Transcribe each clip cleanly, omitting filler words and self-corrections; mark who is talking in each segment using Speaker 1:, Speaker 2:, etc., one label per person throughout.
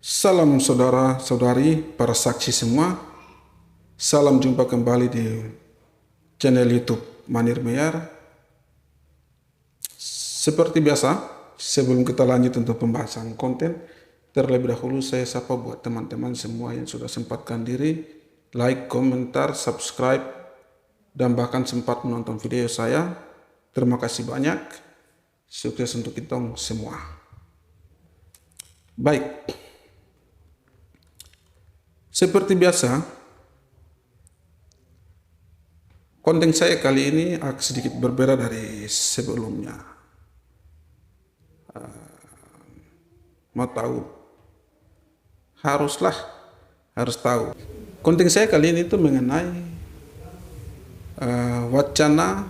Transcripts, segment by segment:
Speaker 1: Salam saudara-saudari, para saksi semua. Salam jumpa kembali di channel YouTube Manir Meyar. Seperti biasa, sebelum kita lanjut untuk pembahasan konten, terlebih dahulu saya sapa buat teman-teman semua yang sudah sempatkan diri, like, komentar, subscribe, dan bahkan sempat menonton video saya. Terima kasih banyak. Sukses untuk kita semua. Baik. Seperti biasa, konten saya kali ini agak sedikit berbeda dari sebelumnya. Mau tahu? Harus tahu. Konten saya kali ini itu mengenai wacana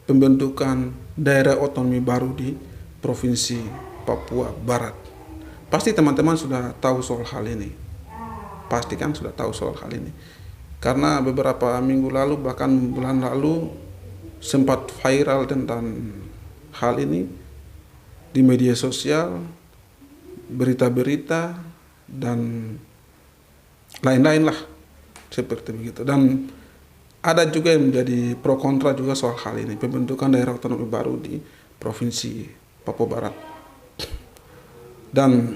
Speaker 1: pembentukan daerah otonomi baru di Provinsi Papua Barat. Pasti teman-teman sudah tahu soal hal ini. Pastikan sudah tahu soal hal ini. Karena beberapa minggu lalu, bahkan bulan lalu, sempat viral tentang hal ini di media sosial, berita-berita, dan lain-lain lah. Seperti begitu. Dan ada juga yang menjadi pro kontra juga soal hal ini. Pembentukan daerah otonomi baru di Provinsi Papua Barat. Dan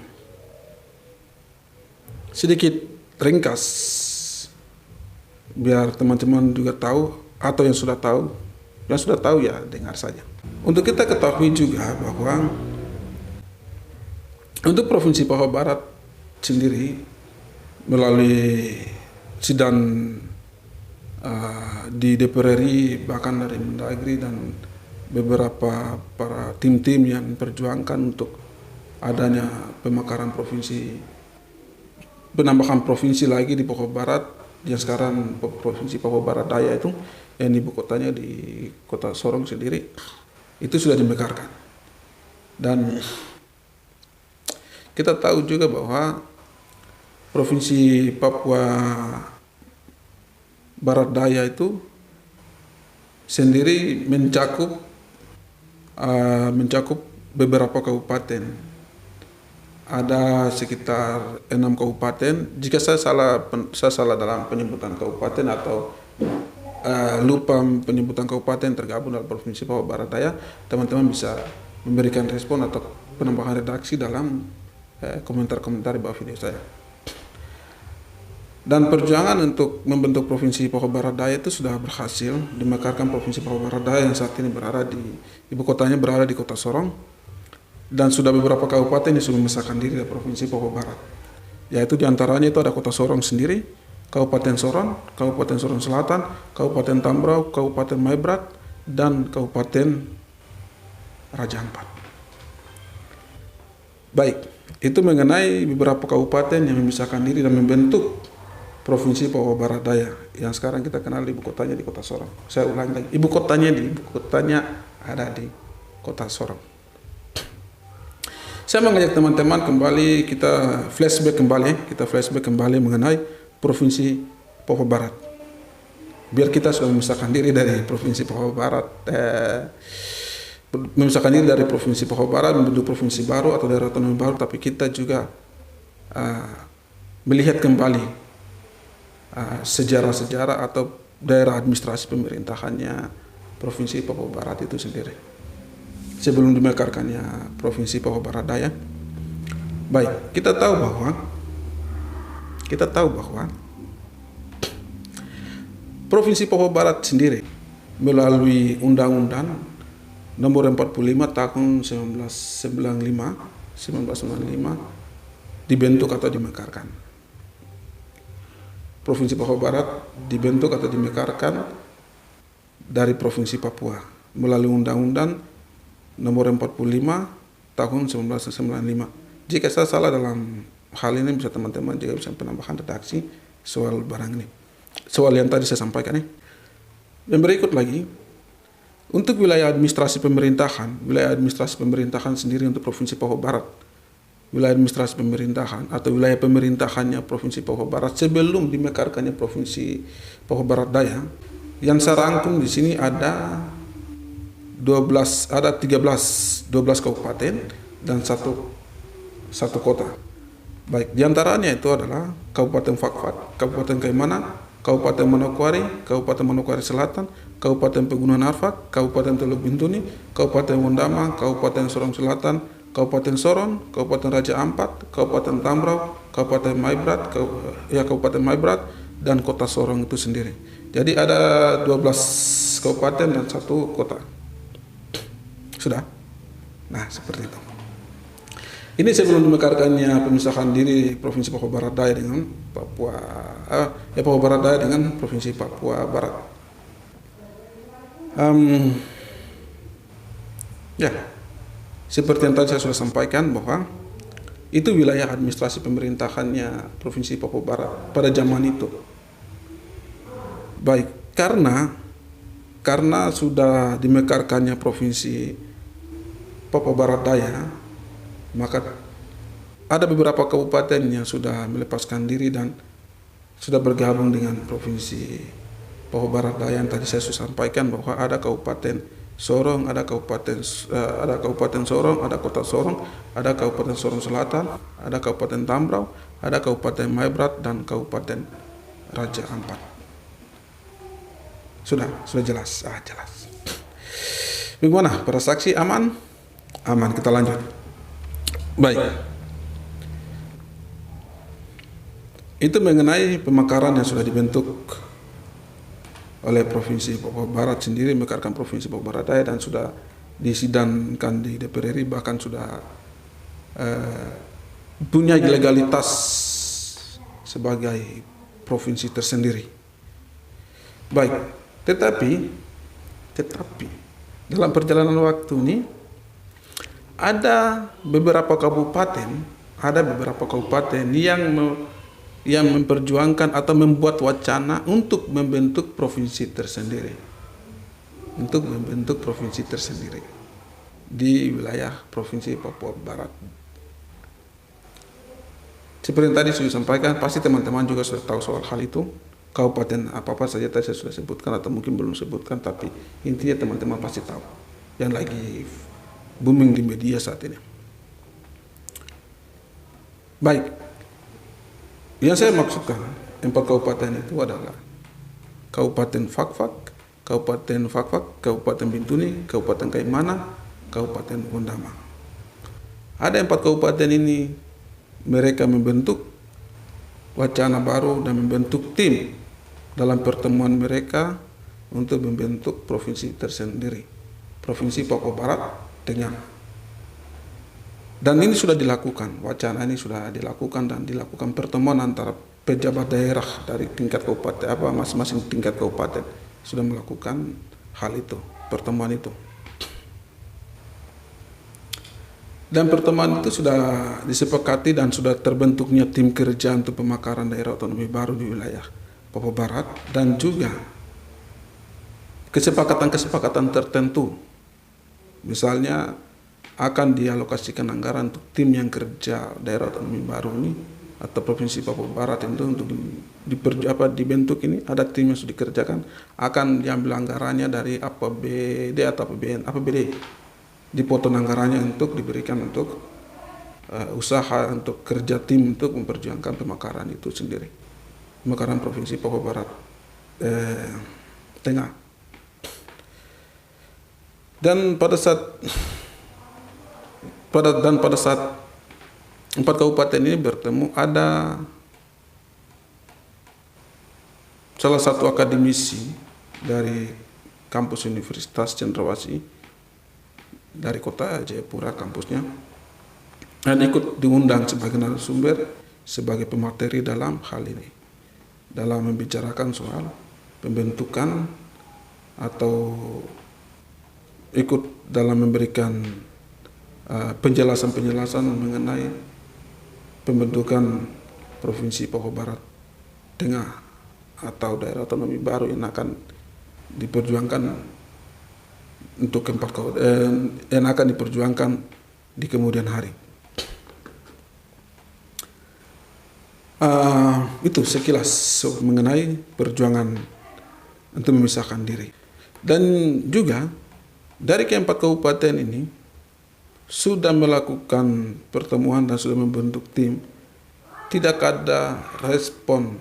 Speaker 1: sedikit ringkas biar teman-teman juga tahu, atau yang sudah tahu ya dengar saja. Untuk kita ketahui juga bahwa untuk Provinsi Papua Barat sendiri melalui sidang di DPR RI, bahkan dari Mendagri dan beberapa para tim-tim yang memperjuangkan untuk adanya penambahan provinsi lagi di Papua Barat, yang sekarang Provinsi Papua Barat Daya itu, yang ibu kotanya di kota Sorong sendiri, itu sudah dimekarkan. Dan kita tahu juga bahwa Provinsi Papua Barat Daya itu sendiri mencakup beberapa kabupaten. Ada sekitar 6 kabupaten. Jika saya salah dalam penyebutan kabupaten atau lupa penyebutan kabupaten tergabung dalam Provinsi Papua Barat Daya, teman-teman bisa memberikan respon atau penambahan redaksi dalam komentar-komentar di bawah video saya. Dan perjuangan untuk membentuk Provinsi Papua Barat Daya itu sudah berhasil dimekarkan. Provinsi Papua Barat Daya yang saat ini ibu kotanya berada di kota Sorong. Dan sudah beberapa kabupaten yang sudah memisahkan diri dari Provinsi Papua Barat. Yaitu diantaranya itu ada kota Sorong sendiri, Kabupaten Sorong Selatan, Kabupaten Tambrau, Kabupaten Maibrat, dan Kabupaten Raja Ampat. Baik, itu mengenai beberapa kabupaten yang memisahkan diri dan membentuk Provinsi Papua Barat Daya, yang sekarang kita kenal ibu kotanya di kota Sorong. Saya ulangi lagi, ibu kotanya ada di kota Sorong. Saya mengajak teman-teman kembali, kita flashback kembali mengenai Provinsi Papua Barat. Biar kita sudah memisahkan diri dari Provinsi Papua Barat, Provinsi Papua Barat, membentuk provinsi baru atau daerah otonomi baru, tapi kita juga melihat kembali sejarah-sejarah atau daerah administrasi pemerintahannya Provinsi Papua Barat itu sendiri sebelum dimekarkannya Provinsi Papua Barat Daya. Baik, kita tahu bahwa Provinsi Papua Barat sendiri melalui Undang-Undang Nomor 45 Tahun 1995 dibentuk atau dimekarkan. Provinsi Papua Barat dibentuk atau dimekarkan dari Provinsi Papua melalui Undang-Undang Nomor 45 Tahun 1995. Jika saya salah dalam hal ini, bisa teman-teman juga bisa penambahan redaksi soal barang ini, soal yang tadi saya sampaikan ini. Dan berikut lagi, untuk wilayah administrasi pemerintahan sendiri untuk Provinsi Papua Barat, wilayah administrasi pemerintahan atau wilayah pemerintahannya Provinsi Papua Barat sebelum dimekarkannya Provinsi Papua Barat Daya, yang saya rangkum di sini ada 12 kabupaten dan satu kota. Baik, diantaranya itu adalah Kabupaten Fakfak, Kabupaten Kaimana, Kabupaten Manokwari, Kabupaten Manokwari Selatan, Kabupaten Pegunungan Arfak, Kabupaten Teluk Bintuni, Kabupaten Wondama, Kabupaten Sorong Selatan, Kabupaten Sorong, Kabupaten Raja Ampat, Kabupaten Tambrau, Kabupaten Maibrat, Kabupaten Maibrat, dan Kota Sorong itu sendiri. Jadi ada 12 kabupaten dan 1 kota. Sudah? Nah, seperti itu. Ini sebelum dimekarkannya pemisahan diri Provinsi Papua Barat Daya dengan Papua Barat Daya dengan Provinsi Papua Barat. Seperti yang tadi saya sudah sampaikan bahwa itu wilayah administrasi pemerintahannya Provinsi Papua Barat pada zaman itu. Baik, karena sudah dimekarkannya Provinsi Papua Barat Daya, maka ada beberapa kabupaten yang sudah melepaskan diri dan sudah bergabung dengan Provinsi Papua Barat Daya yang tadi saya sudah sampaikan bahwa ada Kabupaten Sorong, ada Kabupaten Sorong, ada Kota Sorong, ada Kabupaten Sorong Selatan, ada Kabupaten Tambrau, ada Kabupaten Maibrat dan Kabupaten Raja Ampat. Sudah jelas. Jelas. Bagaimana? Para saksi aman? Aman, kita lanjut. Baik. Itu mengenai pemekaran yang sudah dibentuk oleh Provinsi Papua Barat sendiri, mekarkan Provinsi Papua Barat Daya dan sudah disidangkan di DPR RI, bahkan sudah punya legalitas sebagai provinsi tersendiri. Baik, tetapi dalam perjalanan waktu ini ada beberapa kabupaten yang memperjuangkan atau membuat wacana untuk membentuk provinsi tersendiri. Di wilayah Provinsi Papua Barat. Seperti yang tadi sudah sampaikan, pasti teman-teman juga sudah tahu soal hal itu. Kabupaten apa saja tadi saya sudah sebutkan atau mungkin belum sebutkan, tapi intinya teman-teman pasti tahu yang lagi booming di media saat ini. Baik, yang saya maksudkan 4 kabupaten itu adalah Kabupaten Fakfak, Kabupaten Bintuni, Kabupaten Kaimana, Kabupaten Wondama. Ada 4 kabupaten ini, mereka membentuk wacana baru dan membentuk tim dalam pertemuan mereka untuk membentuk provinsi tersendiri, Provinsi Papua Barat Tengah. Dan ini sudah dilakukan, wacana ini sudah dilakukan dan dilakukan pertemuan antara pejabat daerah dari tingkat kabupaten, masing-masing tingkat kabupaten sudah melakukan hal itu, pertemuan itu. Dan pertemuan itu sudah disepakati dan sudah terbentuknya tim kerja untuk pemekaran daerah otonomi baru di wilayah Papua Barat, dan juga kesepakatan tertentu. Misalnya akan dialokasikan anggaran untuk tim yang kerja daerah otonomi baru ini atau Provinsi Papua Barat itu untuk dibentuk ini, ada tim yang sudah dikerjakan, akan diambil anggarannya dari APBD atau APBD, dipotong anggarannya untuk diberikan untuk usaha untuk kerja tim untuk memperjuangkan pemekaran itu sendiri, pemekaran Provinsi Papua Barat Tengah. Dan pada saat 4 kabupaten ini bertemu, ada salah satu akademisi dari kampus Universitas Cendrawasih dari kota Jayapura kampusnya, dan ikut diundang sebagai narasumber, sebagai pemateri dalam hal ini, dalam membicarakan soal pembentukan atau ikut dalam memberikan penjelasan mengenai pembentukan Provinsi Papua Barat Tengah atau daerah otonomi baru yang akan diperjuangkan untuk yang akan diperjuangkan di kemudian hari. Itu sekilas mengenai perjuangan untuk memisahkan diri. Dan juga dari keempat kabupaten ini sudah melakukan pertemuan dan sudah membentuk tim tidak ada respon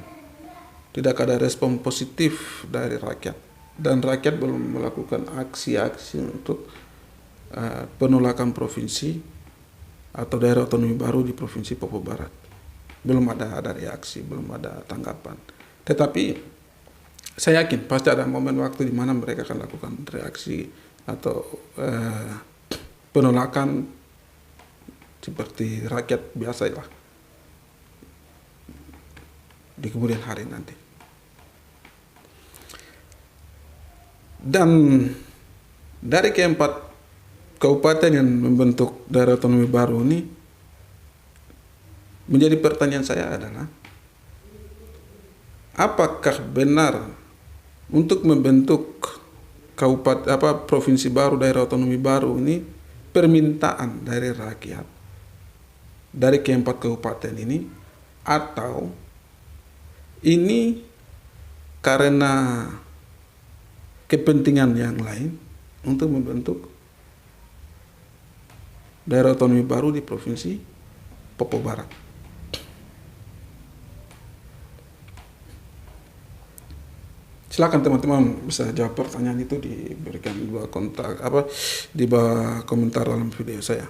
Speaker 1: positif dari rakyat, dan rakyat belum melakukan aksi-aksi untuk penolakan provinsi atau daerah otonomi baru di Provinsi Papua Barat. Belum ada reaksi, belum ada tanggapan. Tetapi saya yakin pasti ada momen waktu di mana mereka akan lakukan reaksi atau penolakan seperti rakyat biasa lah di kemudian hari nanti. Dan dari keempat kabupaten yang membentuk daerah otonomi baru ini, menjadi pertanyaan saya adalah, apakah benar untuk membentuk provinsi baru, daerah otonomi baru ini permintaan dari rakyat dari keempat kabupaten ini, atau ini karena kepentingan yang lain untuk membentuk daerah otonomi baru di Provinsi Papua Barat? Silakan teman-teman bisa jawab pertanyaan itu, diberikan di bawah di bawah komentar dalam video saya.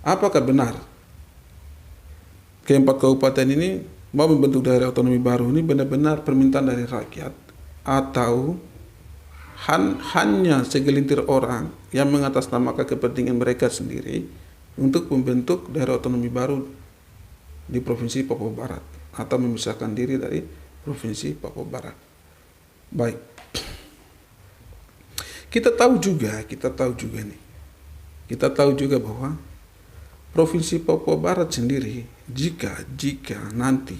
Speaker 1: Apakah benar keempat kabupaten ini mau membentuk daerah otonomi baru ini benar-benar permintaan dari rakyat, atau hanya segelintir orang yang mengatasnamakan kepentingan mereka sendiri untuk membentuk daerah otonomi baru di Provinsi Papua Barat, atau memisahkan diri dari Provinsi Papua Barat? Baik, kita tahu juga bahwa Provinsi Papua Barat sendiri, jika nanti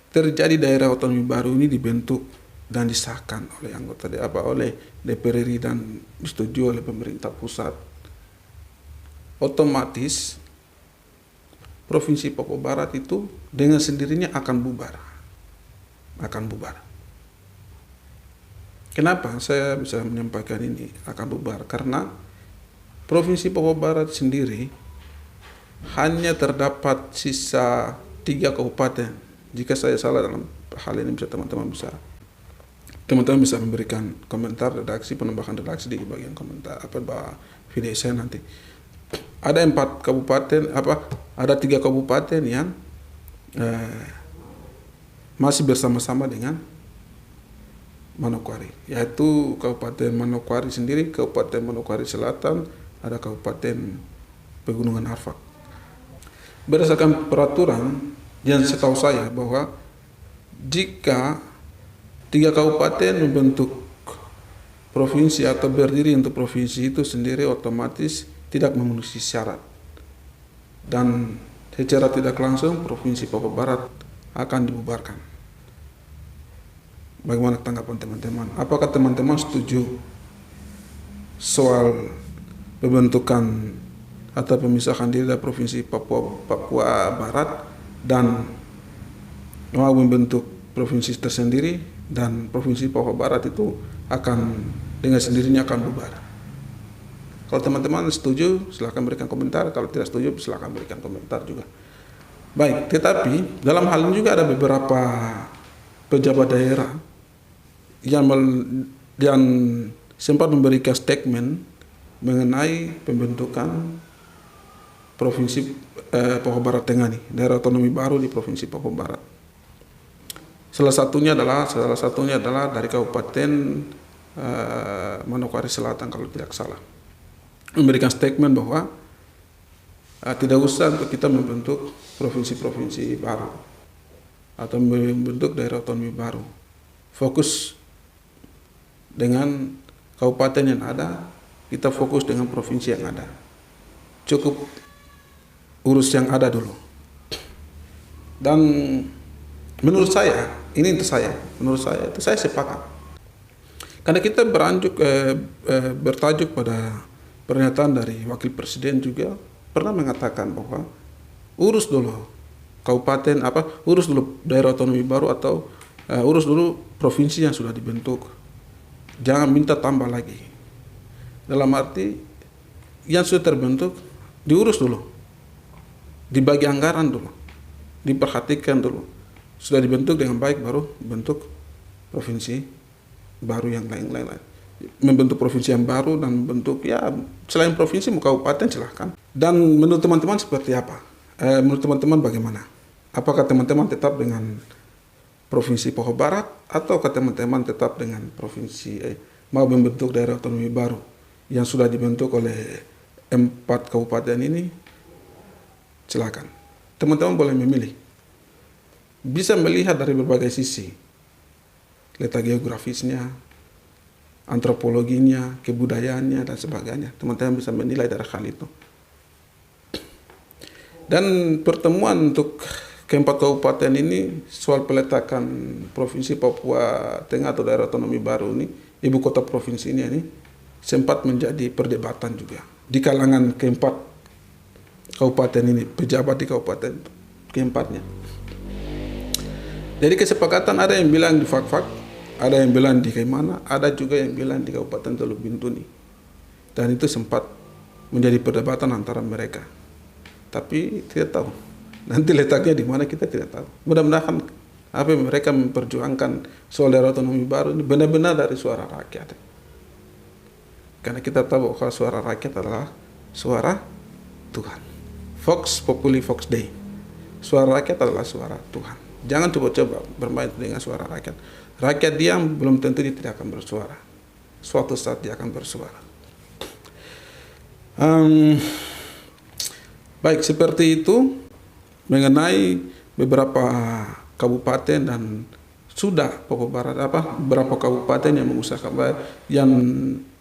Speaker 1: terjadi daerah otonomi baru ini dibentuk dan disahkan oleh oleh DPR RI dan disetujui oleh pemerintah pusat, otomatis Provinsi Papua Barat itu dengan sendirinya akan bubar. Kenapa saya bisa menyampaikan ini akan bubar? Karena Provinsi Papua Barat sendiri hanya terdapat sisa 3 kabupaten. Jika saya salah dalam hal ini, teman-teman bisa memberikan komentar penambahan redaksi di bagian komentar bawah video saya nanti. Ada 4 kabupaten, ada 3 kabupaten yang masih bersama-sama dengan Manokwari, yaitu Kabupaten Manokwari sendiri, Kabupaten Manokwari Selatan, ada Kabupaten Pegunungan Arfak. Berdasarkan peraturan yang setahu saya, bahwa jika 3 kabupaten membentuk provinsi atau berdiri untuk provinsi itu sendiri, otomatis tidak memenuhi syarat, dan secara tidak langsung Provinsi Papua Barat akan dibubarkan. Bagaimana tanggapan teman-teman? Apakah teman-teman setuju soal pembentukan atau pemisahan diri dari Provinsi Papua Barat dan mau membentuk provinsi tersendiri, dan Provinsi Papua Barat itu akan dengan sendirinya akan bubar? Kalau teman-teman setuju, silakan berikan komentar. Kalau tidak setuju, silakan berikan komentar juga. Baik, tetapi dalam hal ini juga ada beberapa pejabat daerah yang sempat memberikan statement mengenai pembentukan Provinsi Papua Barat Tengah nih, daerah otonomi baru di Provinsi Papua Barat. Salah satunya adalah dari Kabupaten Manokwari Selatan kalau tidak salah, memberikan statement bahwa tidak usah untuk kita membentuk provinsi-provinsi baru atau membentuk daerah otonomi baru. Fokus dengan kabupaten yang ada, kita fokus dengan provinsi yang ada. Cukup urus yang ada dulu. Dan menurut saya itu saya sepakat. Karena kita bertajuk pada pernyataan dari Wakil Presiden juga pernah mengatakan bahwa urus dulu kabupaten urus dulu daerah otonomi baru, atau urus dulu provinsi yang sudah dibentuk. Jangan minta tambah lagi. Dalam arti yang sudah terbentuk diurus dulu, dibagi anggaran dulu, diperhatikan dulu. Sudah dibentuk dengan baik, baru bentuk provinsi baru yang lain-lain. Membentuk provinsi yang baru dan membentuk, ya selain provinsi mau kabupaten silahkan. Dan menurut teman-teman seperti apa? Menurut teman-teman bagaimana? Apakah teman-teman tetap dengan provinsi Papua Barat ataukah teman-teman tetap dengan provinsi mau membentuk daerah otonomi baru yang sudah dibentuk oleh 4 kabupaten ini? Silakan. Teman-teman boleh memilih. Bisa melihat dari berbagai sisi. Letak geografisnya, antropologinya, kebudayaannya, dan sebagainya. Teman-teman bisa menilai dari hal itu. Dan pertemuan untuk ke-4 kabupaten ini soal peletakan Provinsi Papua Tengah atau daerah otonomi baru ini, ibu kota provinsi ini sempat menjadi perdebatan juga di kalangan ke-4 kabupaten ini, pejabat di kabupaten ke-4-nya. Jadi kesepakatan ada yang bilang di Fak-Fak, ada yang bilang di Kaimana, ada juga yang bilang di Kabupaten Teluk Bintuni. Dan itu sempat menjadi perdebatan antara mereka. Tapi tidak tahu. Nanti letaknya di mana kita tidak tahu. Mudah-mudahan apa yang mereka memperjuangkan soal daerah otonomi baru ini benar-benar dari suara rakyat. Karena kita tahu bahwa suara rakyat adalah suara Tuhan. Vox Populi Vox Dei. Suara rakyat adalah suara Tuhan. Jangan coba-coba bermain dengan suara rakyat. Rakyat diam, belum tentu dia tidak akan bersuara. Suatu saat dia akan bersuara. Baik, seperti itu mengenai beberapa kabupaten dan sudah Papua Barat beberapa kabupaten yang mengusahakan, yang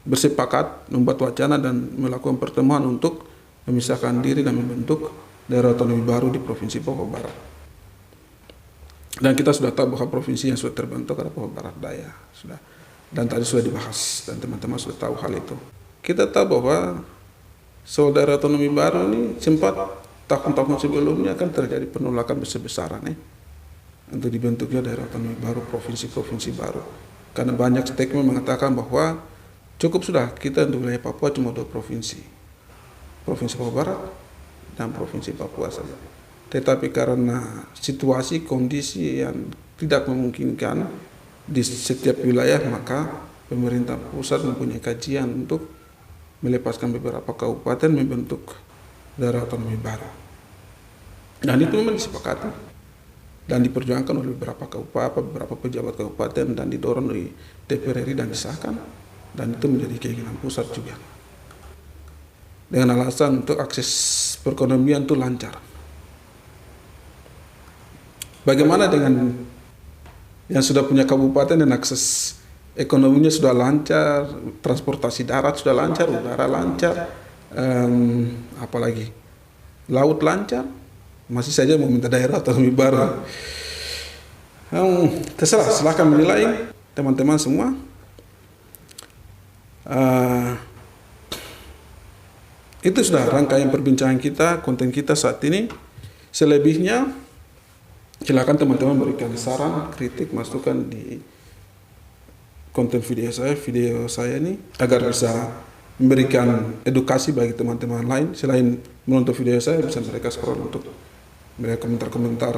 Speaker 1: bersepakat membuat wacana dan melakukan pertemuan untuk memisahkan diri dan membentuk daerah otonomi baru di Provinsi Papua Barat. Dan kita sudah tahu bahwa provinsi yang sudah terbentuk adalah Papua Barat Daya, sudah, dan tadi sudah dibahas dan teman-teman sudah tahu hal itu. Kita tahu bahwa soal daerah otonomi baru ini sempat tahun-tahun sebelumnya kan terjadi penolakan besar-besaran untuk dibentuknya daerah otonomi baru, provinsi-provinsi baru. Karena banyak statement mengatakan bahwa cukup sudah kita untuk wilayah Papua cuma 2 provinsi, Provinsi Papua Barat dan Provinsi Papua saja. Tetapi karena situasi, kondisi yang tidak memungkinkan di setiap wilayah, maka pemerintah pusat mempunyai kajian untuk melepaskan beberapa kabupaten membentuk daerah otonomi baru. Dan itu memang disepakati dan diperjuangkan oleh beberapa pejabat kabupaten dan didorong oleh DPR RI dan disahkan, dan itu menjadi keinginan pusat juga. Dengan alasan untuk akses perekonomian itu lancar. Bagaimana dengan yang sudah punya kabupaten dan akses ekonominya sudah lancar, transportasi darat sudah lancar, udara lancar, apalagi laut lancar, masih saja mau minta daerah otonomi baru. Terserah, silahkan menilai teman-teman semua. Itu sudah rangkaian perbincangan kita, konten kita saat ini. Selebihnya silakan teman-teman berikan saran, kritik, masukan di konten video saya ini agar bisa memberikan edukasi bagi teman-teman lain. Selain menonton video saya, bisa mereka scroll untuk mereka komentar-komentar,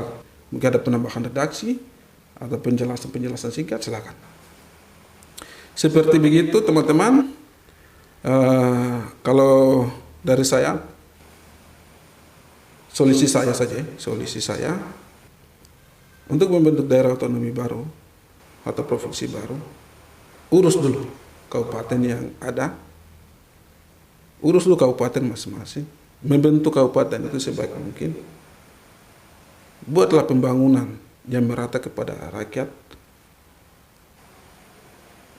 Speaker 1: mungkin ada penambahan redaksi atau penjelasan singkat, silakan. Seperti begitu teman-teman. Kalau dari saya, solusi saya untuk membentuk daerah otonomi baru atau provinsi baru, urus dulu kabupaten yang ada, urus dulu kabupaten masing-masing, membentuk kabupaten itu sebaik mungkin, buatlah pembangunan yang merata kepada rakyat,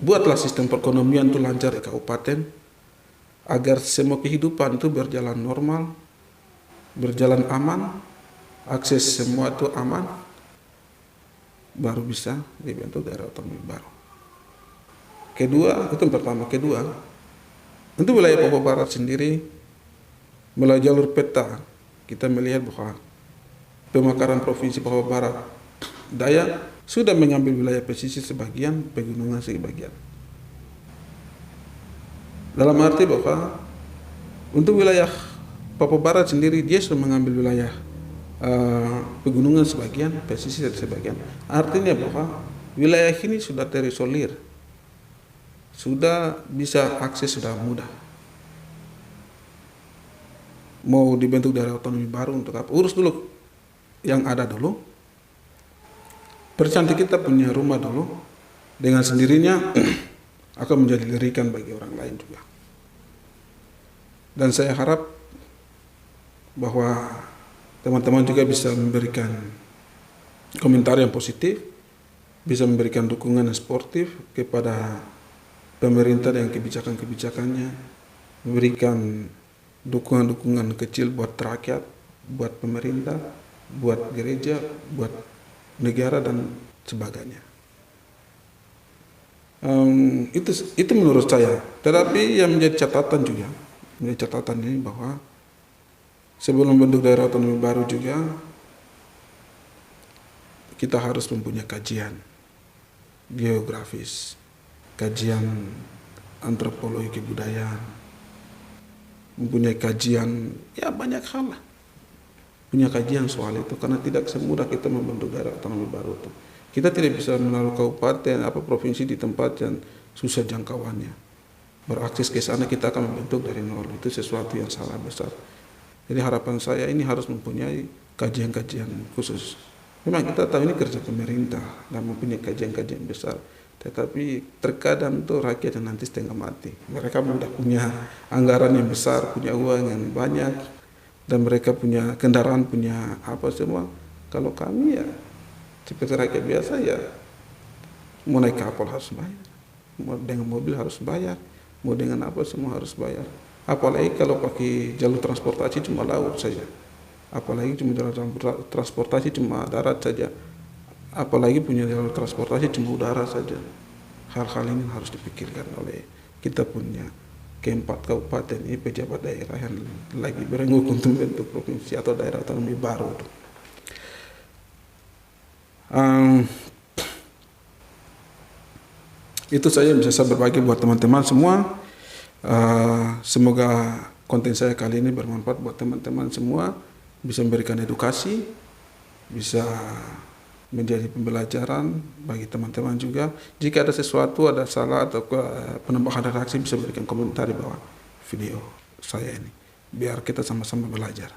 Speaker 1: buatlah sistem perekonomian itu lancar di kabupaten, agar semua kehidupan itu berjalan normal, berjalan aman, akses semua itu aman, baru bisa dibentuk daerah otonomi baru. Kedua, itu yang pertama. Kedua, untuk wilayah Papua Barat sendiri, melalui jalur peta, kita melihat bahwa pemekaran Provinsi Papua Barat Daya sudah mengambil wilayah pesisir sebagian, pegunungan sebagian. Dalam arti bahwa untuk wilayah Papua Barat sendiri dia sudah mengambil wilayah pegunungan sebagian, pesisir sebagian. Artinya bahwa wilayah ini sudah terisolir, sudah bisa akses, sudah mudah. Mau dibentuk daerah otonomi baru untuk apa? Urus dulu yang ada dulu. Percantik kita punya rumah dulu. Dengan sendirinya akan menjadi lirikan bagi orang lain juga. Dan saya harap bahwa teman-teman juga bisa memberikan komentar yang positif, bisa memberikan dukungan yang sportif kepada pemerintah dan kebijakan-kebijakannya, memberikan dukungan-dukungan kecil buat rakyat, buat pemerintah, buat gereja, buat negara dan sebagainya. Itu menurut saya. Tetapi yang menjadi catatan juga, menjadi catatan ini bahwa sebelum bentuk daerah otonomi baru juga kita harus mempunyai kajian geografis, kajian antropologi kebudayaan, mempunyai kajian, ya banyak hal lah. Punya kajian soal itu, karena tidak semudah kita membentuk daerah otonomi baru itu. Kita tidak bisa menaruh kabupaten, provinsi di tempat yang susah jangkauannya. Berakses ke sana kita akan membentuk dari nol, itu sesuatu yang salah besar. Jadi harapan saya ini harus mempunyai kajian-kajian khusus. Memang kita tahu ini kerja pemerintah dan mempunyai kajian-kajian besar. Tetapi terkadang tuh rakyat yang nanti setengah mati. Mereka sudah punya anggaran yang besar, punya uang yang banyak, dan mereka punya kendaraan, punya apa semua. Kalau kami ya seperti rakyat biasa ya, mau naik kapal harus bayar, mau dengan mobil harus bayar, mau dengan apa semua harus bayar. Apalagi kalau pakai jalur transportasi cuma laut saja, apalagi cuma jalur transportasi cuma darat saja. Apalagi punya jalur transportasi cuma udara saja. Hal-hal ini harus dipikirkan oleh kita punya keempat kabupaten ini, pejabat daerah yang lagi berenggut untuk bentuk provinsi atau daerah otonomi baru. Itu saja yang bisa saya berbagi buat teman-teman semua. Semoga konten saya kali ini bermanfaat buat teman-teman semua, bisa memberikan edukasi, bisa menjadi pembelajaran bagi teman-teman juga. Jika ada sesuatu, ada salah atau penambahan redaksi, bisa berikan komentar di bawah video saya ini, biar kita sama-sama belajar.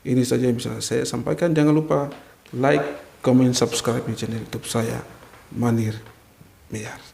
Speaker 1: Ini saja yang bisa saya sampaikan. Jangan lupa like, comment, subscribe di channel YouTube saya, Manir Meyar.